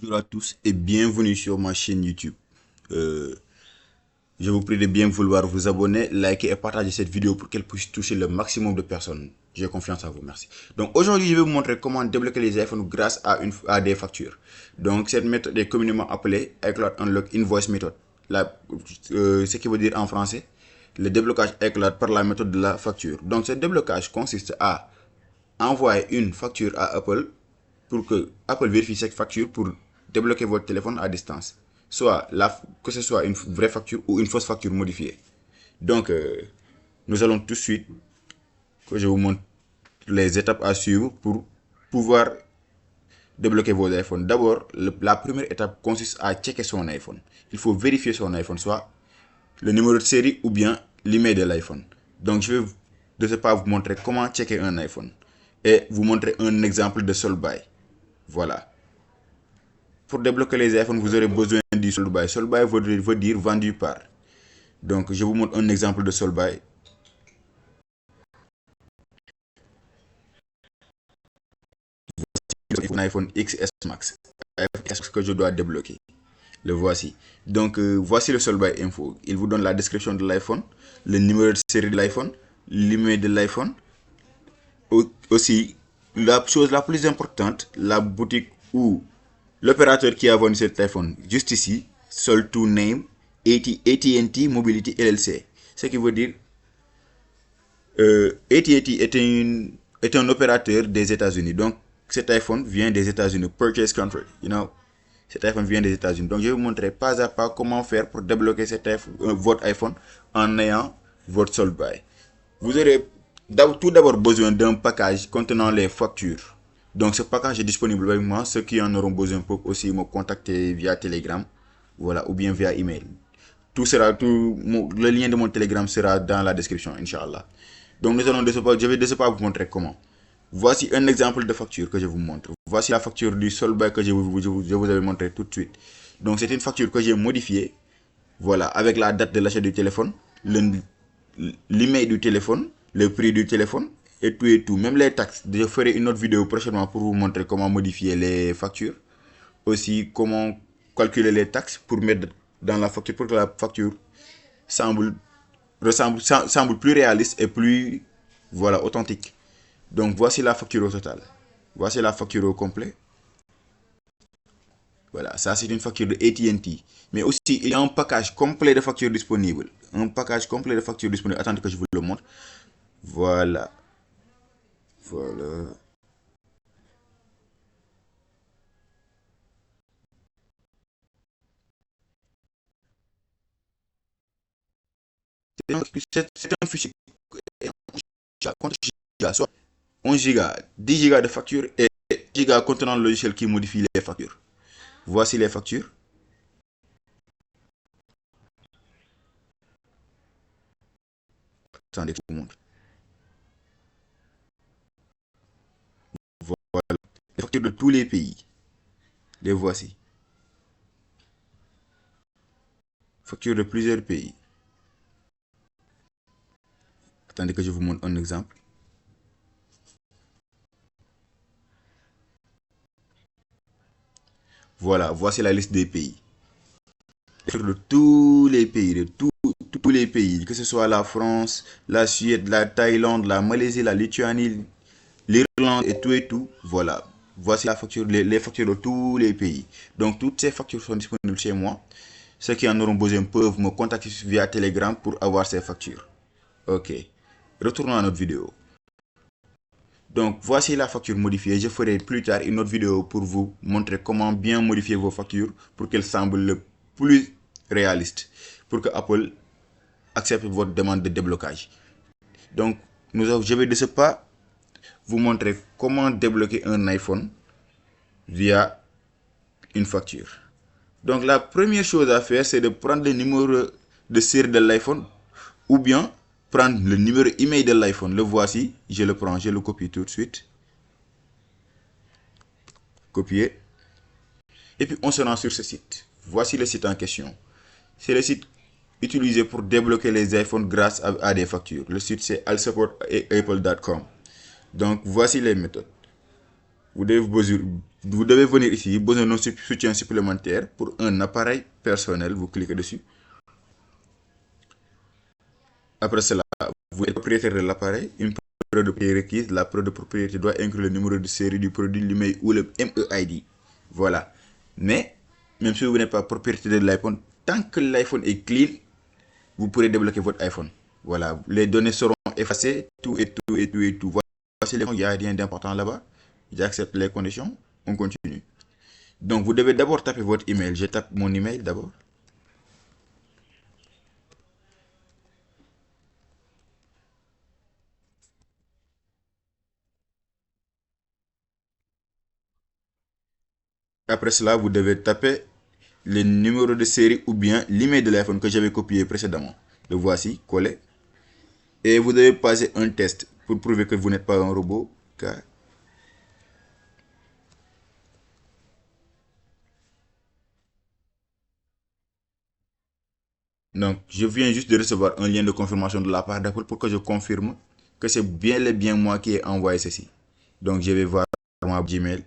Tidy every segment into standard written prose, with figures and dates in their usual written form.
Bonjour à tous et bienvenue sur ma chaîne YouTube. Euh, je vous prie de bien vouloir vous abonner, liker et partager cette vidéo pour qu'elle puisse toucher le maximum de personnes. J'ai confiance en vous, merci. Donc aujourd'hui, je vais vous montrer comment débloquer les iPhones grâce à des factures. Donc cette méthode est communément appelée iCloud Unlock Invoice Method. Ce qui veut dire en français, le déblocage iCloud par la méthode de la facture. Donc ce déblocage consiste à envoyer une facture à Apple pour que Apple vérifie cette facture pour débloquer votre téléphone à distance. Que ce soit une vraie facture ou une fausse facture modifiée. Donc, nous allons tout de suite que je vous montre les étapes à suivre pour pouvoir débloquer vos iPhones. D'abord, la première étape consiste à checker son iPhone. Il faut vérifier son iPhone, soit le numéro de série ou bien l'email de l'iPhone. Donc, je vais de ce pas vous montrer comment checker un iPhone et vous montrer un exemple de sold by. Voilà. Pour débloquer les iPhones, vous aurez besoin du sold by. Sold by veut dire vendu par. Donc, je vous montre un exemple de sold by. Un iPhone XS Max. Est-ce que je dois débloquer? Le voici. Donc, voici le sold by info. Il vous donne la description de l'iPhone, le numéro de série de l'iPhone, l'email de l'iPhone. Aussi, la chose la plus importante, la boutique ou l'opérateur qui a vendu cet téléphone, juste ici, sold to name AT&T Mobility LLC. Ce qui veut dire AT&T est un opérateur des États-Unis. Donc, cet iPhone vient des États-Unis. Purchase country, cet iPhone vient des États-Unis. Donc, je vais vous montrer pas à pas comment faire pour débloquer votre iPhone en ayant votre sold by. Vous aurez tout d'abord besoin d'un package contenant les factures. Donc ce package est disponible avec moi. Ceux qui en auront besoin peuvent aussi me contacter via Telegram, voilà, ou bien via email. Le lien de mon Telegram sera dans la description, Inch'Allah. Donc je vais de ce pas vous montrer comment. Voici un exemple de facture que je vous montre. Voici la facture du sold by que je vous avais montré tout de suite. Donc c'est une facture que j'ai modifiée, voilà, avec la date de l'achat du téléphone, l'email du téléphone, le prix du téléphone et tout, même les taxes. Je ferai une autre vidéo prochainement pour vous montrer comment modifier les factures, aussi comment calculer les taxes pour mettre dans la facture pour que la facture semble plus réaliste et plus, voilà, authentique. Donc voici la facture au total. Voici la facture au complet. Voilà, ça c'est une facture de AT&T. Mais aussi, il y a un package complet de factures disponibles. Un package complet de factures disponibles. Attendez que je vous le montre. Voilà. Voilà. C'est un fichier. Compte giga, soit 11 giga, 10 giga de factures et 10 giga contenant le logiciel qui modifie les factures. Voici les factures. Attendez que je vous montre. Voilà. Les factures de tous les pays. Les voici. Factures de plusieurs pays. Attendez que je vous montre un exemple. Voilà, voici la liste des pays. De tous les pays, tous les pays, que ce soit la France, la Suède, la Thaïlande, la Malaisie, la Lituanie, l'Irlande et tout, voilà. Voici la facture, les factures de tous les pays. Donc toutes ces factures sont disponibles chez moi. Ceux qui en auront besoin peuvent me contacter via Telegram pour avoir ces factures. Ok, retournons à notre vidéo. Donc voici la facture modifiée. Je ferai plus tard une autre vidéo pour vous montrer comment bien modifier vos factures pour qu'elles semblent le plus réalistes, pour que Apple accepte votre demande de déblocage. Donc je vais de ce pas vous montrer comment débloquer un iPhone via une facture. Donc la première chose à faire, c'est de prendre le numéro de série de l'iPhone ou bien prendre le numéro email de l'iPhone. Le voici, je le prends, je le copie tout de suite. Copier. Et puis on se rend sur ce site. Voici le site en question. C'est le site utilisé pour débloquer les iPhones grâce à des factures. Le site c'est allsupportapple.com. Donc voici les méthodes. Vous Vous devez venir ici, besoin d'un soutien supplémentaire pour un appareil personnel. Vous cliquez dessus. Après cela, vous êtes propriétaire de l'appareil. Une période de propriété requise. La période de propriété doit inclure le numéro de série du produit, l'email ou le MEID. Voilà. Mais, même si vous n'êtes pas propriétaire de l'iPhone, tant que l'iPhone est clean, vous pourrez débloquer votre iPhone. Voilà. Les données seront effacées, tout et tout et tout et tout. Voici les il n'y a rien d'important là-bas. J'accepte les conditions. On continue. Donc, vous devez d'abord taper votre email. Je tape mon email d'abord. Après cela, vous devez taper le numéro de série ou bien l'email de l'iPhone que j'avais copié précédemment. Le voici, collé. Et vous devez passer un test pour prouver que vous n'êtes pas un robot. Car... Donc, je viens juste de recevoir un lien de confirmation de la part d'Apple pour que je confirme que c'est bien et bien moi qui ai envoyé ceci. Donc, je vais voir mon Gmail.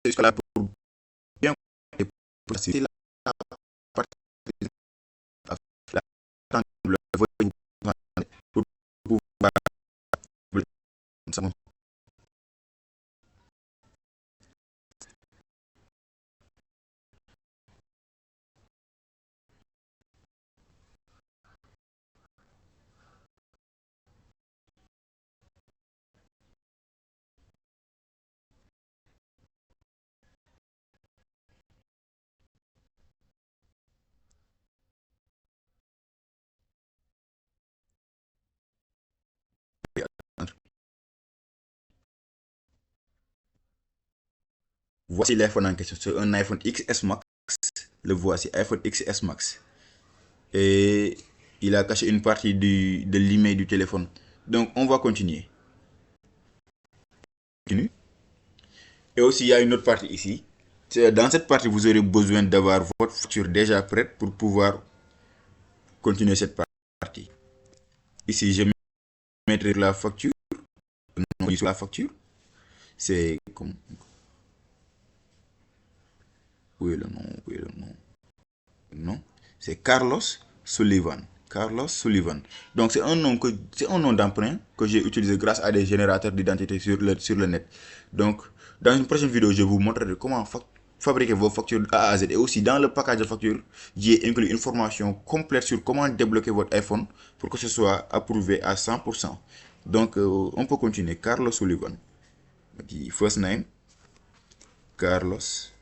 Jusqu'à pour bien passer la partie pour pouvoir voici l'iPhone en question. C'est un iPhone XS Max. Le voici, iPhone XS Max. Et il a caché une partie de l'email du téléphone. Donc, on va continuer. Et aussi, il y a une autre partie ici. Dans cette partie, vous aurez besoin d'avoir votre facture déjà prête pour pouvoir continuer cette partie. Ici, je mettrai la facture. Non, sur la facture, c'est comme... Où est le nom? Où est le nom? Non, c'est Carlos Sullivan. Carlos Sullivan. Donc c'est un nom d'emprunt que j'ai utilisé grâce à des générateurs d'identité sur le net. Donc dans une prochaine vidéo, je vous montrerai comment fabriquer vos factures de A à Z. Et aussi dans le package de factures, j'ai inclus une formation complète sur comment débloquer votre iPhone pour que ce soit approuvé à 100%. Donc on peut continuer. Carlos Sullivan. First name, Carlos.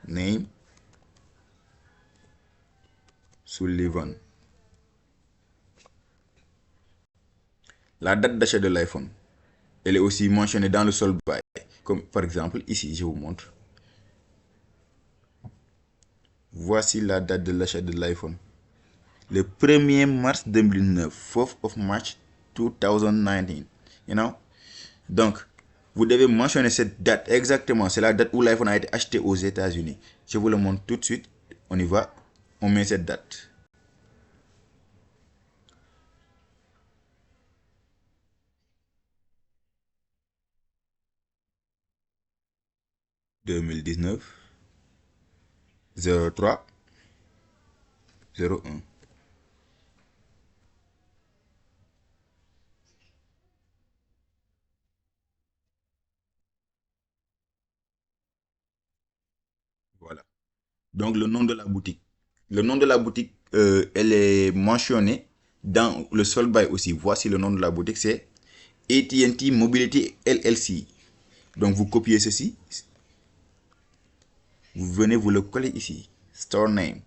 Name, Sullivan. La date d'achat de l'iPhone, elle est aussi mentionnée dans le sold by. Comme par exemple ici, je vous montre. Voici la date de l'achat de l'iPhone. Le 1er mars 2009, 4th of March 2019. You know? Donc, vous devez mentionner cette date exactement. C'est la date où l'iPhone a été acheté aux États-Unis. Je vous le montre tout de suite. On y va. On met cette date. « 2019 03 01 ». Voilà. Donc, le nom de la boutique. Le nom de la boutique, elle est mentionnée dans le sold by aussi. Voici le nom de la boutique, c'est AT&T Mobility LLC. Donc, vous copiez ceci. Vous venez vous le coller ici. Store name.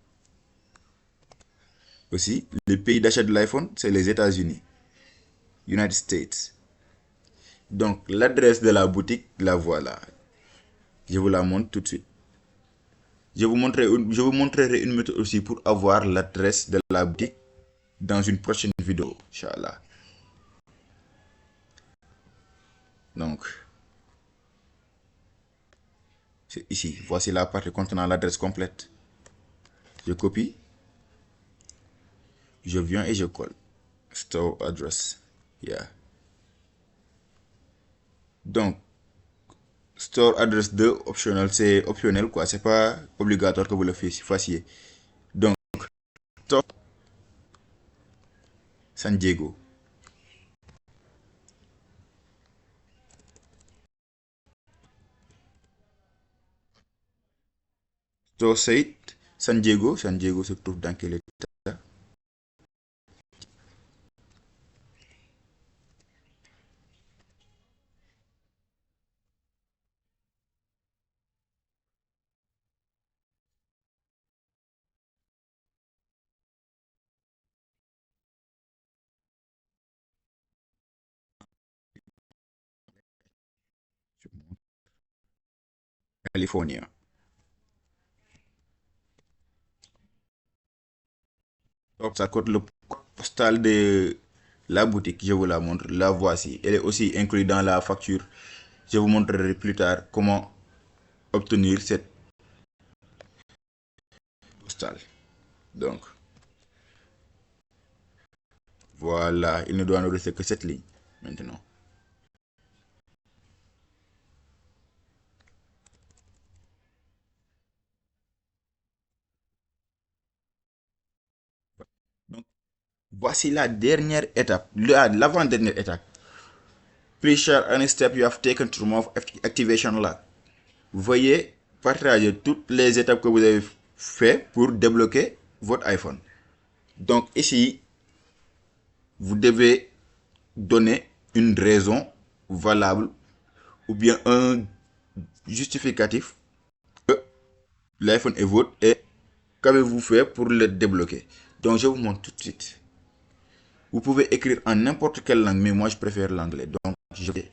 Aussi, le pays d'achat de l'iPhone, c'est les États-Unis. United States. Donc, l'adresse de la boutique, la voilà. Je vous la montre tout de suite. Je vous montrerai une méthode aussi pour avoir l'adresse de la boutique dans une prochaine vidéo, Inch'Allah. Donc, c'est ici. Voici la partie contenant l'adresse complète. Je copie. Je viens et je colle. Store address. Yeah. Donc, store address 2 optionnel, c'est optionnel quoi. C'est pas obligatoire que vous le fassiez. Donc, store San Diego. Store site San Diego. San Diego se trouve dans quel état? Californie. Donc, ça coûte le code postal de la boutique. Je vous la montre. La voici. Elle est aussi inclue dans la facture. Je vous montrerai plus tard comment obtenir cette postale. Donc, voilà. Il ne doit nous rester que cette ligne maintenant. Donc, voici la dernière étape, l'avant-dernière étape. Please share any step you have taken to remove activation lock. Vous voyez, partager toutes les étapes que vous avez fait pour débloquer votre iPhone. Donc ici, vous devez donner une raison valable ou bien un justificatif que l'iPhone est vôtre et qu'avez-vous fait pour le débloquer. Donc je vous montre tout de suite. Vous pouvez écrire en n'importe quelle langue, mais moi je préfère l'anglais. Donc je vais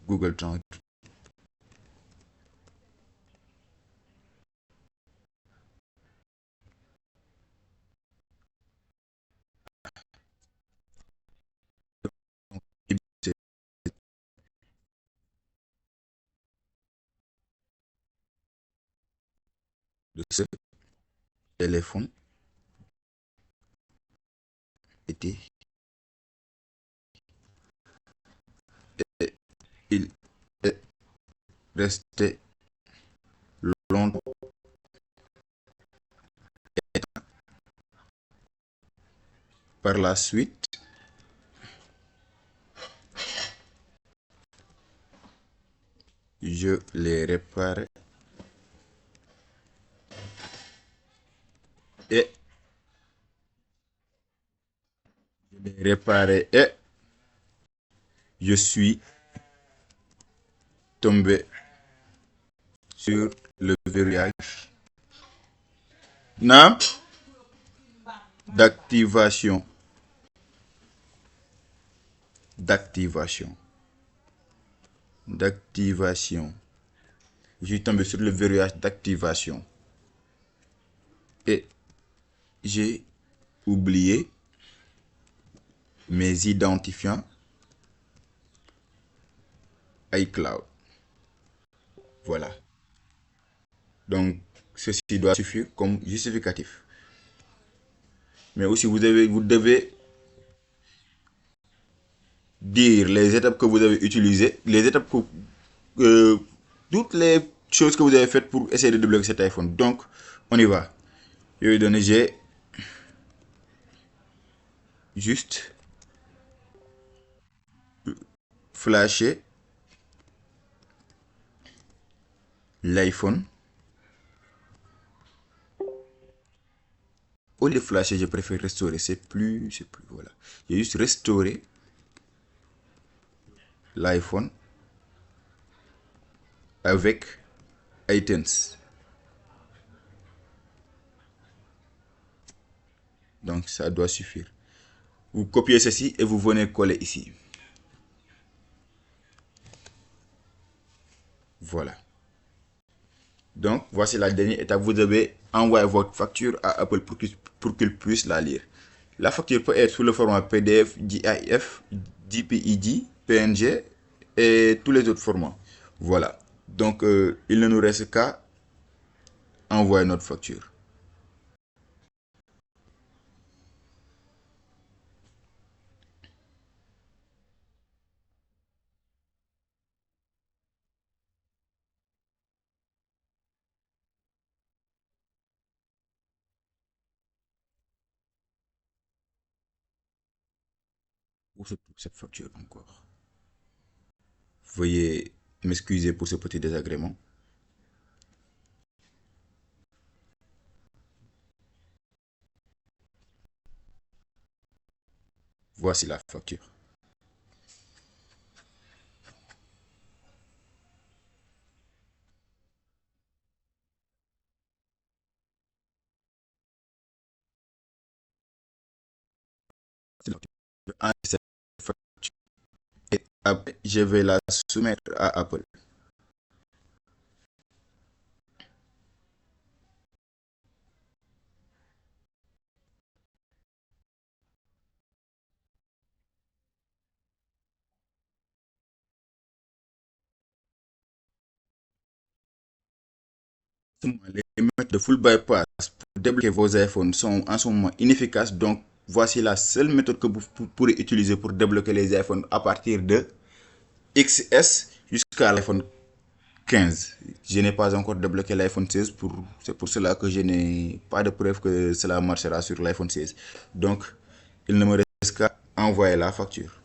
Google Translate. De ce téléphone était et il est resté longtemps. Par la suite, je l'ai réparé et je suis tombé sur le verrouillage d'activation. Je suis tombé sur le verrouillage d'activation et j'ai oublié mes identifiants iCloud. Voilà. Donc, ceci doit suffire comme justificatif. Mais aussi, vous devez dire les étapes que vous avez utilisées, les étapes toutes les choses que vous avez faites pour essayer de débloquer cet iPhone. Donc, on y va. Je vais donner, j'ai juste flashé l'iPhone. Au lieu de flasher, je préfère restaurer. C'est plus, voilà. J'ai juste restauré l'iPhone avec iTunes. Donc, ça doit suffire. Vous copiez ceci et vous venez coller ici. Voilà. Donc, voici la dernière étape. Vous devez envoyer votre facture à Apple pour qu'il puisse la lire. La facture peut être sous le format PDF, GIF, JPEG, PNG et tous les autres formats. Voilà. Donc, il ne nous reste qu'à envoyer notre facture. pour cette facture encore. Veuillez m'excuser pour ce petit désagrément. Voici la facture. Cette facture. Et je vais la soumettre à Apple. Les méthodes de full bypass pour débloquer vos iPhones sont en ce moment inefficaces. Donc, voici la seule méthode que vous pourrez utiliser pour débloquer les iPhones à partir de XS jusqu'à l'iPhone 15. Je n'ai pas encore débloqué l'iPhone 16. C'est pour cela que je n'ai pas de preuve que cela marchera sur l'iPhone 16. Donc, il ne me reste qu'à envoyer la facture.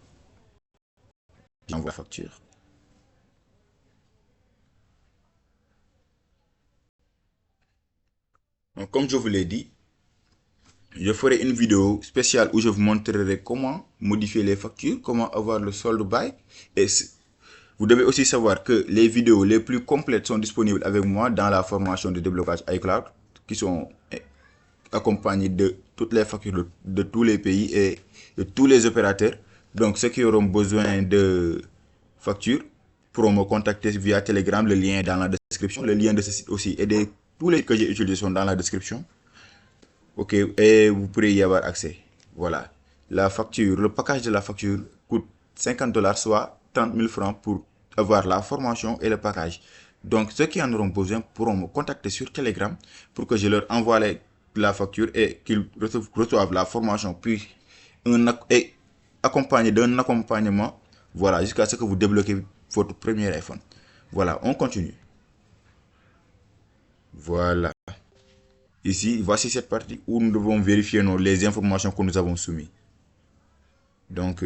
J'envoie la facture. Donc, comme je vous l'ai dit, je ferai une vidéo spéciale où je vous montrerai comment modifier les factures, comment avoir le solde buy. Et vous devez aussi savoir que les vidéos les plus complètes sont disponibles avec moi dans la formation de déblocage iCloud, qui sont accompagnées de toutes les factures de tous les pays et de tous les opérateurs. Donc, ceux qui auront besoin de factures pourront me contacter via Telegram. Le lien est dans la description. Le lien de ce site aussi et de tous les que j'ai utilisés sont dans la description. Ok, et vous pourrez y avoir accès. Voilà. La facture, le package de la facture coûte 50 $, soit 30 000 francs pour avoir la formation et le package. Donc, ceux qui en auront besoin pourront me contacter sur Telegram pour que je leur envoie la facture et qu'ils reçoivent la formation, puis et accompagné d'un accompagnement, voilà, jusqu'à ce que vous débloquez votre premier iPhone. Voilà, on continue. Voilà. Ici, voici cette partie où nous devons vérifier les informations que nous avons soumises. Donc,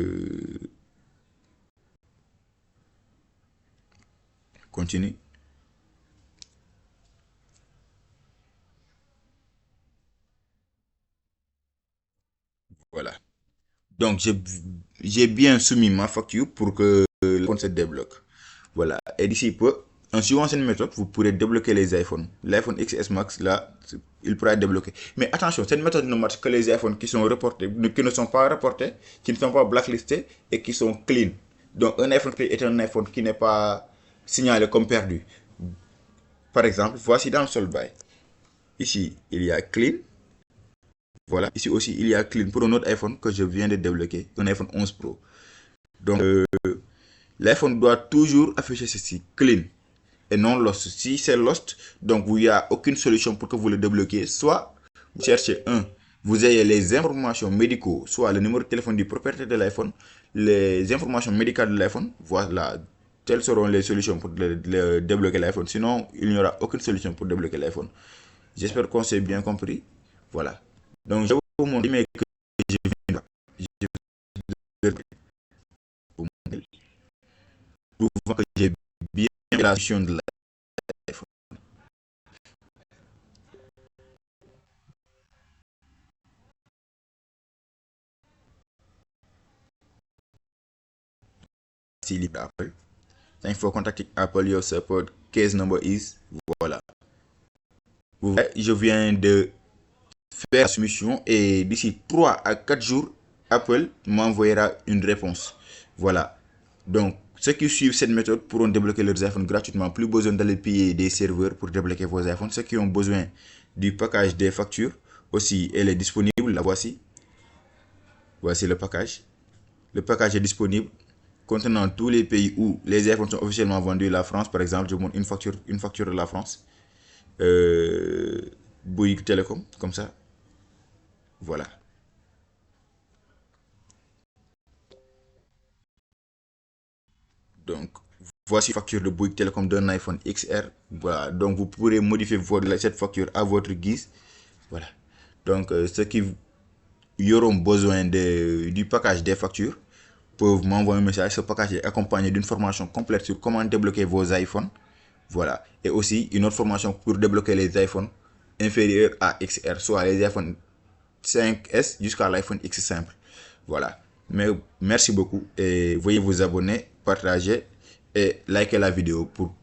continue. Voilà. Donc, j'ai bien soumis ma facture pour que le compte se débloque. Voilà. Et d'ici peu, en suivant cette méthode, vous pourrez débloquer les iPhones. L'iPhone XS Max, là, il pourra être débloqué. Mais attention, cette méthode ne marche que les iPhones qui sont reportés, qui ne sont pas reportés, qui ne sont pas blacklistés et qui sont clean. Donc, un iPhone clean est un iPhone qui n'est pas signalé comme perdu. Par exemple, voici dans le solde buy. Ici, il y a clean. Voilà, ici aussi, il y a clean pour un autre iPhone que je viens de débloquer, un iPhone 11 Pro. Donc, l'iPhone doit toujours afficher ceci, clean, et non lost. Si c'est lost, donc il n'y a aucune solution pour que vous le débloquiez. Soit vous cherchez vous ayez les informations médicaux, soit le numéro de téléphone du propriétaire de l'iPhone, les informations médicales de l'iPhone. Voilà, telles seront les solutions pour débloquer l'iPhone. Sinon, il n'y aura aucune solution pour débloquer l'iPhone. J'espère qu'on s'est bien compris. Voilà. Donc, je vais vous montrer mais que je viens de prouvant que j'ai bien la solution de l'iPhone. C'est libre Apple. Thanks for contacting Apple. Your support case number is. Voilà. Je viens de faire la soumission et d'ici 3 à 4 jours, Apple m'envoyera une réponse. Voilà. Donc, ceux qui suivent cette méthode pourront débloquer leurs iPhones gratuitement. Plus besoin d'aller payer des serveurs pour débloquer vos iPhones. Ceux qui ont besoin du package des factures, aussi, elle est disponible. La voici. Voici le package. Le package est disponible contenant tous les pays où les iPhones sont officiellement vendus. La France, par exemple, je vous montre une facture de la France. Bouygues Télécom, comme ça. Voilà. Donc, voici la facture de Bouygues Télécom d'un iPhone XR. Voilà. Donc, vous pourrez modifier cette facture à votre guise. Voilà. Donc, ceux qui auront besoin du package des factures peuvent m'envoyer un message. Ce package est accompagné d'une formation complète sur comment débloquer vos iPhones. Voilà. Et aussi une autre formation pour débloquer les iPhones inférieurs à XR, soit les iPhones 5S jusqu'à l'iPhone X simple. Voilà. Mais merci beaucoup et veuillez vous abonner, partager et liker la vidéo pour